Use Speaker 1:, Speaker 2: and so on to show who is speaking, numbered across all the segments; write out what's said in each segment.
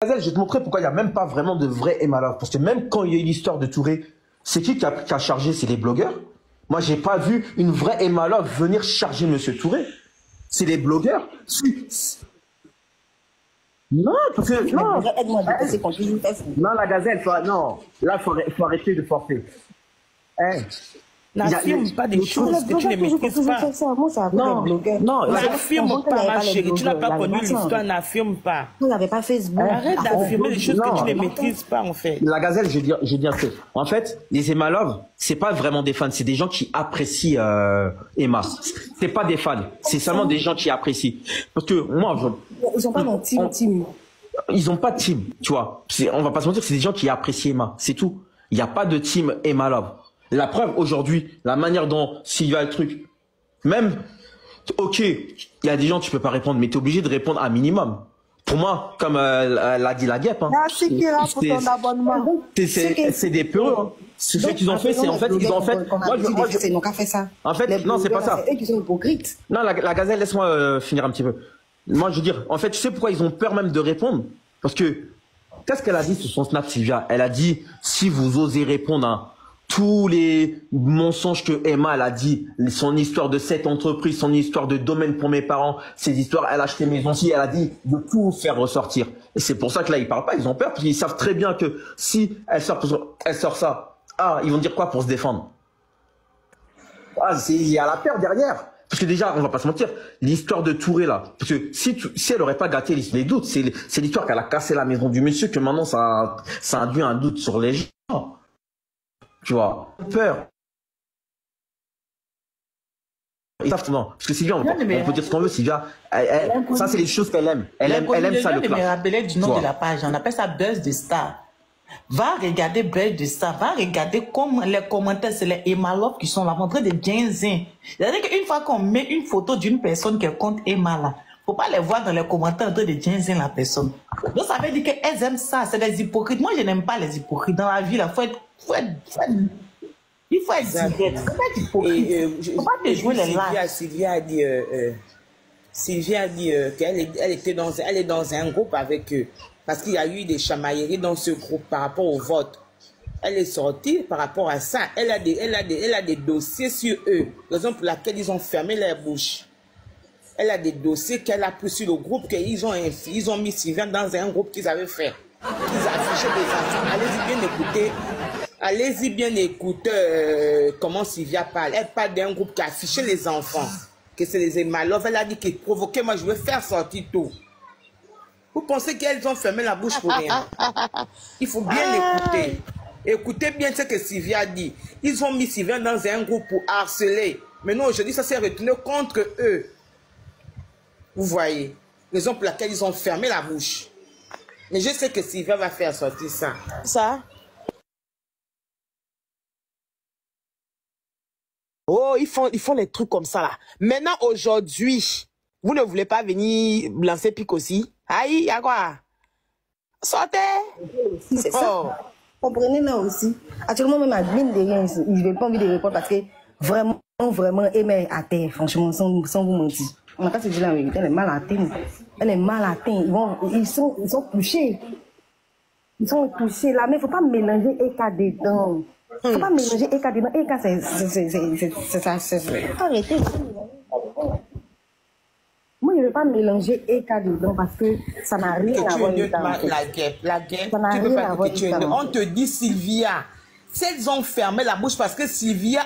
Speaker 1: Je vais te montrer pourquoi il n'y a même pas vraiment de vrai Emma Love. Parce que même quand il y a eu l'histoire de Touré, c'est qui a chargé? C'est les blogueurs. Moi, j'ai pas vu une vraie Emma Love venir charger Monsieur Touré. C'est les blogueurs. Non, parce que non. Non, la gazelle, non. Là, faut arrêter de forcer.
Speaker 2: N'affirme pas des choses que tu ne maîtrises pas.
Speaker 1: Non,
Speaker 2: n'affirme pas, ma chérie. Tu n'as pas connu l'histoire, n'affirme pas.
Speaker 3: Vous n'avez pas Facebook.
Speaker 2: Arrête d'affirmer des choses que tu ne maîtrises pas, en fait.
Speaker 1: La gazelle, j'ai bien fait. En fait, les Emma Love, c'est pas vraiment des fans, c'est des gens qui apprécient Emma. C'est pas des fans, c'est seulement des gens qui apprécient. Parce que moi,
Speaker 3: ils ont pas mon team.
Speaker 1: Ils ont pas de team, tu vois. On va pas se mentir, c'est des gens qui apprécient Emma, c'est tout. Il n'y a pas de team Emma Love. La preuve aujourd'hui, la manière dont s'il y a le truc, même, ok, il y a des gens tu peux pas répondre, mais tu es obligé de répondre à minimum. Pour moi, comme l'a dit la guêpe, hein,
Speaker 4: merci Kira pour ton abonnement.
Speaker 1: C'est des peureux. Hein. Ce qu'ils ont fait, c'est en fait, ils ont fait.
Speaker 3: C'est nous qui a fait ça.
Speaker 1: En fait, non, c'est pas ça.
Speaker 3: C'est eux qui sont hypocrites.
Speaker 1: Non, la gazelle, laisse-moi finir un petit peu. Moi, je veux dire, en fait, tu sais pourquoi ils ont peur même de répondre? Parce que, qu'est-ce qu'elle a dit sur son Snap, Sylvia? Elle a dit, si vous osez répondre à tous les mensonges que Emma elle a dit, son histoire de cette entreprise, son histoire de domaine pour mes parents, ses histoires, elle a acheté maison aussi, elle a dit de tout faire ressortir. Et c'est pour ça que là, ils parlent pas, ils ont peur, parce qu'ils savent très bien que si elle sort ça, ils vont dire quoi pour se défendre? Il y a la peur derrière. Parce que déjà, on va pas se mentir, l'histoire de Touré là, parce que si elle aurait pas gâté les doutes, c'est l'histoire qu'elle a cassé la maison du monsieur que maintenant ça induit un doute sur les gens. Tu vois, peur. Non, parce que Sylvia, on peut dire ce qu'on veut, Sylvia, ça c'est les choses qu'elle aime. Elle aime ça le clash.
Speaker 2: Me rappelait du nom de la page, on appelle ça Buzz de Star. Va regarder Buzz de Star, va regarder comme les commentaires, c'est les Emma Love qui sont là, en train de ginzin. C'est-à-dire qu'une fois qu'on met une photo d'une personne qui compte Emma là, faut pas les voir dans les commentaires en train de ginzin la personne. Donc ça veut dire qu'elles aiment ça, c'est des hypocrites. Moi je n'aime pas les hypocrites. Dans la vie là, il faut être direct. Faut pas être hypocrite. Faut pas te jouer les lâches.
Speaker 4: Sylvia a dit qu'elle est dans un groupe avec eux. Parce qu'il y a eu des chamailleries dans ce groupe par rapport au vote. Elle est sortie par rapport à ça. Elle a des dossiers sur eux. Raison pour laquelle ils ont fermé leur bouche. Elle a des dossiers qu'elle a pris sur le groupe, qu'ils ont mis Sylvia dans un groupe qu'ils avaient fait. Ils affichaient des enfants. Allez-y bien écouter comment Sylvia parle. Elle parle d'un groupe qui affichait les enfants. Que c'est les Emma Love. Elle a dit qu'il provoquait. Moi, je veux faire sortir tout. Vous pensez qu'elles ont fermé la bouche pour rien? Il faut bien écouter. Écoutez bien ce que Sylvia dit. Ils ont mis Sylvia dans un groupe pour harceler. Maintenant, aujourd'hui, ça s'est retourné contre eux. Vous voyez, raison pour laquelle ils ont fermé la bouche. Mais je sais que Sylvia va faire sortir ça.
Speaker 5: Oh, ils font les trucs comme ça là. Maintenant, aujourd'hui, vous ne voulez pas venir lancer pique aussi? Aïe, y'a quoi? Sortez!
Speaker 3: C'est ça. Comprenez là aussi. Actuellement, même admin de rien, il ne veut pas envie de répondre parce que vraiment, aimer à terre, franchement, sans vous mentir. On n'a pas se dire la vérité, elle est mal à terre. Elle est mal à terre. Ils sont touchés. Ils sont touchés là, mais il ne faut pas mélanger Eka dedans. Il ne faut pas mélanger Eka dedans. Eka, c'est ça. Arrêtez. Moi, je ne veux pas mélanger Eka dedans parce que ça n'a rien à voir avec
Speaker 4: la guerre. On te dit Sylvia. S'ils ont fermé la bouche parce que Sylvia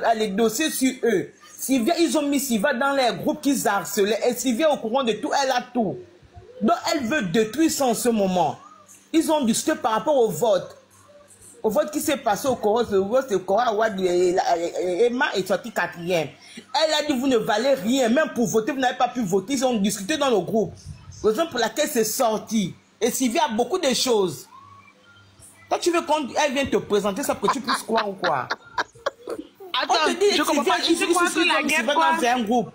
Speaker 4: a les dossiers sur eux. Sylvia, ils ont mis Sylvia dans les groupes qu'ils harcelaient. Et Sylvia, au courant de tout, elle a tout. Donc, elle veut détruire ça en ce moment. Ils ont discuté par rapport au vote. Au vote qui s'est passé au Coro, Emma est sortie 4e. Elle a dit, vous ne valez rien. Même pour voter, vous n'avez pas pu voter. Ils ont discuté dans le groupe. Raison pour laquelle c'est sorti. Et Sylvia a beaucoup de choses. Toi, tu veux qu'elle vienne te présenter ça pour que tu puisses croire ou quoi?
Speaker 6: Attends, je comprends pas. Tu sais quoi que la guêpe
Speaker 4: dans un groupe.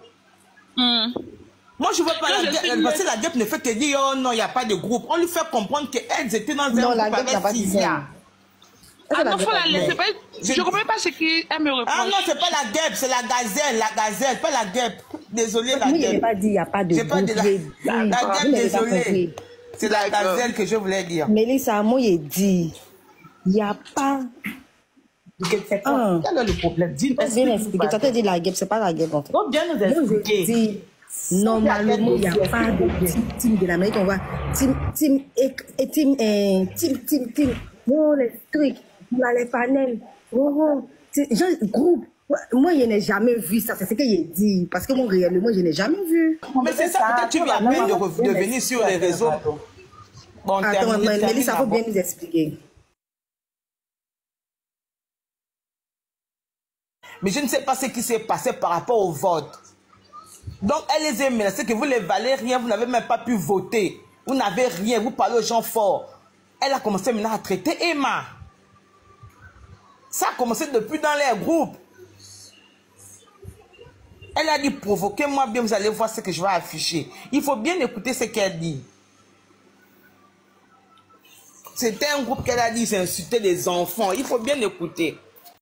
Speaker 4: Moi, je veux pas la guêpe. Parce que la guêpe ne fait que dire, oh non, il n'y a pas de groupe. On lui fait comprendre qu'elles étaient dans un groupe avec Sylvia.
Speaker 6: Ah non, faut la laisser. Je ne comprends pas ce qu'elle me reproche.
Speaker 4: Ah non, c'est pas la guêpe, c'est la gazelle, pas la guêpe. Désolée, la guêpe.
Speaker 3: Je n'ai pas dit, il n'y a pas de groupe.
Speaker 4: La guêpe, désolée. C'est la gazelle que je voulais dire.
Speaker 3: Mélissa, moi, il dit, il n'y a pas...
Speaker 2: Quel est le problème? Dis,
Speaker 3: Bien expliqué. Tu as dit la guêpe, c'est pas la guêpe en fait.
Speaker 2: Faut bien nous expliquer.
Speaker 3: Normalement, il n'y a pas de team de l'Amérique. On voit team, oh, les trucs, les panels, genre, groupe. Moi, je n'ai jamais vu ça. C'est ce que j'ai dit. Parce que moi, réellement, je n'ai jamais vu.
Speaker 4: Mais c'est ça, peut-être tu viens de venir sur les réseaux. Bon,
Speaker 3: attends, Mélissa, il faut bien nous expliquer.
Speaker 4: Mais je ne sais pas ce qui s'est passé par rapport au vote. Donc, elle les a menacés que vous ne valez rien, vous n'avez même pas pu voter. Vous n'avez rien, vous parlez aux gens forts. Elle a commencé maintenant à traiter Emma. Ça a commencé depuis dans les groupes. Elle a dit, provoquez-moi bien, vous allez voir ce que je vais afficher. Il faut bien écouter ce qu'elle dit. C'était un groupe qu'elle a dit, c'est insulter des enfants. Il faut bien écouter.